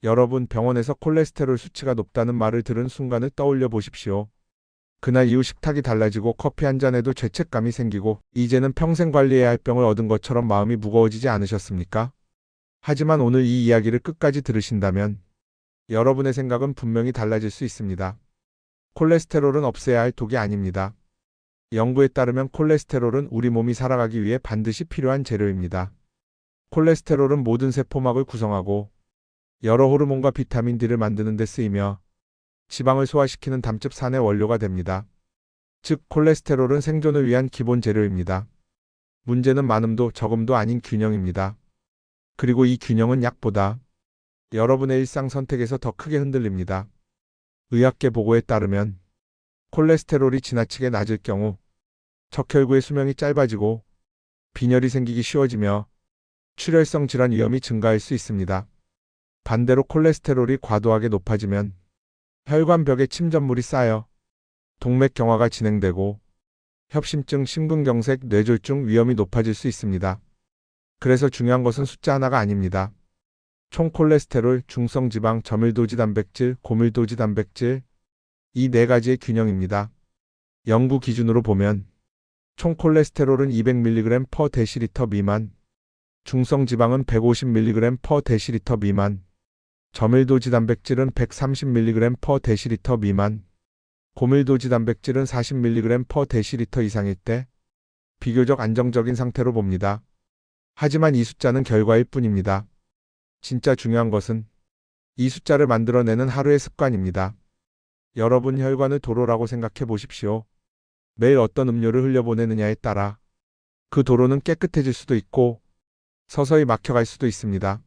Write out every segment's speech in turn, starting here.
여러분, 병원에서 콜레스테롤 수치가 높다는 말을 들은 순간을 떠올려 보십시오. 그날 이후 식탁이 달라지고 커피 한 잔에도 죄책감이 생기고 이제는 평생 관리해야 할 병을 얻은 것처럼 마음이 무거워지지 않으셨습니까? 하지만 오늘 이 이야기를 끝까지 들으신다면 여러분의 생각은 분명히 달라질 수 있습니다. 콜레스테롤은 없애야 할 독이 아닙니다. 연구에 따르면 콜레스테롤은 우리 몸이 살아가기 위해 반드시 필요한 재료입니다. 콜레스테롤은 모든 세포막을 구성하고 여러 호르몬과 비타민 D를 만드는 데 쓰이며 지방을 소화시키는 담즙산의 원료가 됩니다. 즉, 콜레스테롤은 생존을 위한 기본 재료입니다. 문제는 많음도 적음도 아닌 균형입니다. 그리고 이 균형은 약보다 여러분의 일상 선택에서 더 크게 흔들립니다. 의학계 보고에 따르면 콜레스테롤이 지나치게 낮을 경우 적혈구의 수명이 짧아지고 빈혈이 생기기 쉬워지며 출혈성 질환 위험이 증가할 수 있습니다. 반대로 콜레스테롤이 과도하게 높아지면 혈관벽에 침전물이 쌓여 동맥경화가 진행되고 협심증, 심근경색, 뇌졸중 위험이 높아질 수 있습니다. 그래서 중요한 것은 숫자 하나가 아닙니다. 총 콜레스테롤, 중성지방, 저밀도지 단백질, 고밀도지 단백질, 이 네 가지의 균형입니다. 연구 기준으로 보면 총 콜레스테롤은 200mg/dL 미만, 중성지방은 150mg/dL 미만, 저밀도지 단백질은 130mg/dL 미만, 고밀도지 단백질은 40mg/dL 이상일 때 비교적 안정적인 상태로 봅니다. 하지만 이 숫자는 결과일 뿐입니다. 진짜 중요한 것은 이 숫자를 만들어내는 하루의 습관입니다. 여러분, 혈관을 도로라고 생각해 보십시오. 매일 어떤 음료를 흘려보내느냐에 따라 그 도로는 깨끗해질 수도 있고 서서히 막혀갈 수도 있습니다.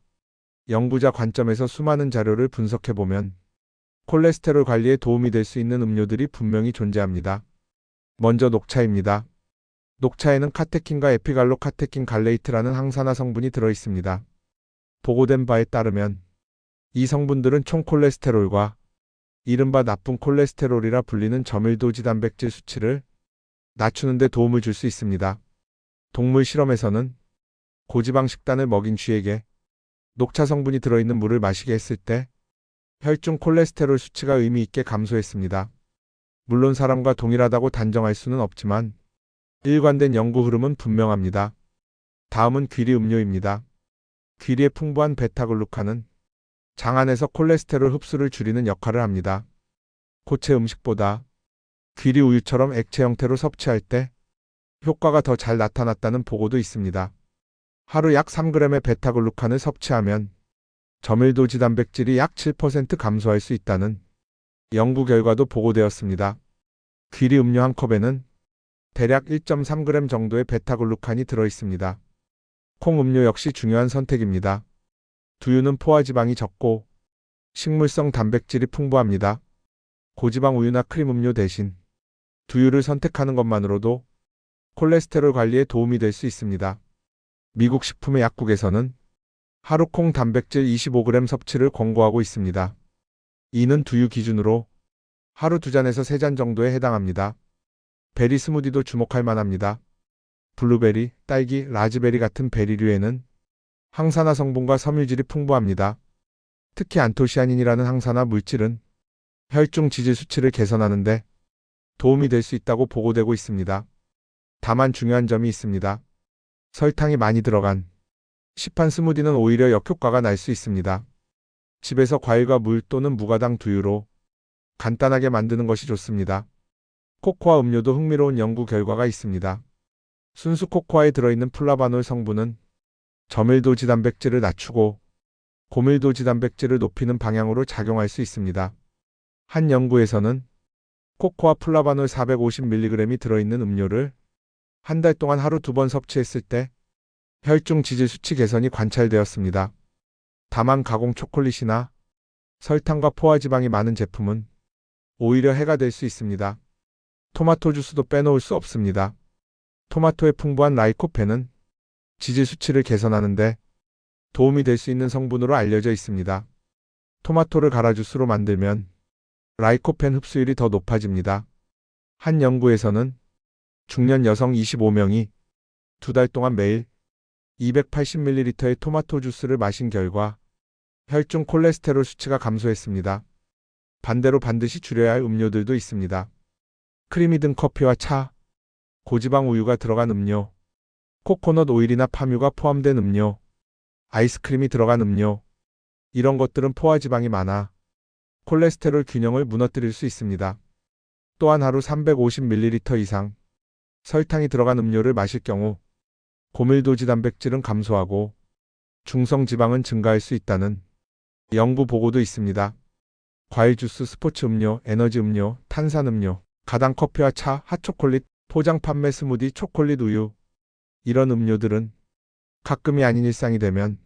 연구자 관점에서 수많은 자료를 분석해 보면 콜레스테롤 관리에 도움이 될 수 있는 음료들이 분명히 존재합니다. 먼저 녹차입니다. 녹차에는 카테킨과 에피갈로카테킨 갈레이트라는 항산화 성분이 들어 있습니다. 보고된 바에 따르면 이 성분들은 총 콜레스테롤과 이른바 나쁜 콜레스테롤이라 불리는 저밀도지 단백질 수치를 낮추는 데 도움을 줄 수 있습니다. 동물 실험에서는 고지방 식단을 먹인 쥐에게 녹차 성분이 들어있는 물을 마시게 했을 때 혈중 콜레스테롤 수치가 의미 있게 감소했습니다. 물론 사람과 동일하다고 단정할 수는 없지만 일관된 연구 흐름은 분명합니다. 다음은 귀리 음료입니다. 귀리의 풍부한 베타글루칸은 장 안에서 콜레스테롤 흡수를 줄이는 역할을 합니다. 고체 음식보다 귀리 우유처럼 액체 형태로 섭취할 때 효과가 더 잘 나타났다는 보고도 있습니다. 하루 약 3g의 베타글루칸을 섭취하면 저밀도지 단백질이 약 7% 감소할 수 있다는 연구 결과도 보고되었습니다. 귀리 음료 한 컵에는 대략 1.3g 정도의 베타글루칸이 들어있습니다. 콩 음료 역시 중요한 선택입니다. 두유는 포화지방이 적고 식물성 단백질이 풍부합니다. 고지방 우유나 크림 음료 대신 두유를 선택하는 것만으로도 콜레스테롤 관리에 도움이 될 수 있습니다. 미국 식품의 약국에서는 하루 콩 단백질 25g 섭취를 권고하고 있습니다. 이는 두유 기준으로 하루 2잔에서 3잔 정도에 해당합니다. 베리 스무디도 주목할 만합니다. 블루베리, 딸기, 라즈베리 같은 베리류에는 항산화 성분과 섬유질이 풍부합니다. 특히 안토시아닌이라는 항산화 물질은 혈중 지질 수치를 개선하는 데 도움이 될 수 있다고 보고되고 있습니다. 다만 중요한 점이 있습니다. 설탕이 많이 들어간 시판 스무디는 오히려 역효과가 날 수 있습니다. 집에서 과일과 물 또는 무가당 두유로 간단하게 만드는 것이 좋습니다. 코코아 음료도 흥미로운 연구 결과가 있습니다. 순수 코코아에 들어있는 플라바놀 성분은 저밀도지 단백질을 낮추고 고밀도지 단백질을 높이는 방향으로 작용할 수 있습니다. 한 연구에서는 코코아 플라바놀 450mg이 들어있는 음료를 한 달 동안 하루 2번 섭취했을 때 혈중 지질 수치 개선이 관찰되었습니다. 다만 가공 초콜릿이나 설탕과 포화지방이 많은 제품은 오히려 해가 될 수 있습니다. 토마토 주스도 빼놓을 수 없습니다. 토마토의 풍부한 라이코펜은 지질 수치를 개선하는 데 도움이 될 수 있는 성분으로 알려져 있습니다. 토마토를 갈아 주스로 만들면 라이코펜 흡수율이 더 높아집니다. 한 연구에서는 중년 여성 25명이 2달 동안 매일 280ml의 토마토 주스를 마신 결과 혈중 콜레스테롤 수치가 감소했습니다. 반대로 반드시 줄여야 할 음료들도 있습니다. 크림이 든 커피와 차, 고지방 우유가 들어간 음료, 코코넛 오일이나 파뮤가 포함된 음료, 아이스크림이 들어간 음료, 이런 것들은 포화지방이 많아 콜레스테롤 균형을 무너뜨릴 수 있습니다. 또한 하루 350ml 이상 설탕이 들어간 음료를 마실 경우 고밀도지 단백질은 감소하고 중성 지방은 증가할 수 있다는 연구 보고도 있습니다. 과일 주스, 스포츠 음료, 에너지 음료, 탄산 음료, 가당 커피와 차, 핫초콜릿, 포장 판매 스무디, 초콜릿 우유, 이런 음료들은 가끔이 아닌 일상이 되면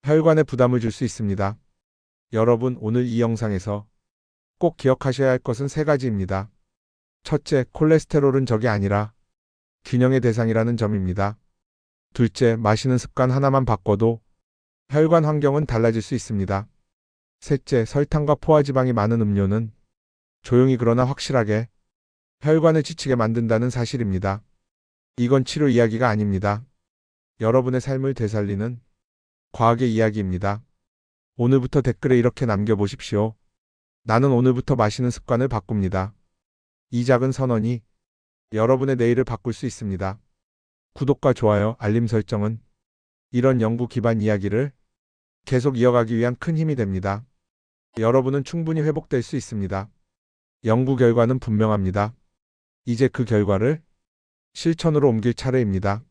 혈관에 부담을 줄 수 있습니다. 여러분, 오늘 이 영상에서 꼭 기억하셔야 할 것은 세 가지입니다. 첫째, 콜레스테롤은 적이 아니라 균형의 대상이라는 점입니다. 둘째, 마시는 습관 하나만 바꿔도 혈관 환경은 달라질 수 있습니다. 셋째, 설탕과 포화지방이 많은 음료는 조용히 그러나 확실하게 혈관을 지치게 만든다는 사실입니다. 이건 치료 이야기가 아닙니다. 여러분의 삶을 되살리는 과학의 이야기입니다. 오늘부터 댓글에 이렇게 남겨보십시오. 나는 오늘부터 마시는 습관을 바꿉니다. 이 작은 선언이 여러분의 내일을 바꿀 수 있습니다. 구독과 좋아요, 알림 설정은 이런 연구 기반 이야기를 계속 이어가기 위한 큰 힘이 됩니다. 여러분은 충분히 회복될 수 있습니다. 연구 결과는 분명합니다. 이제 그 결과를 실천으로 옮길 차례입니다.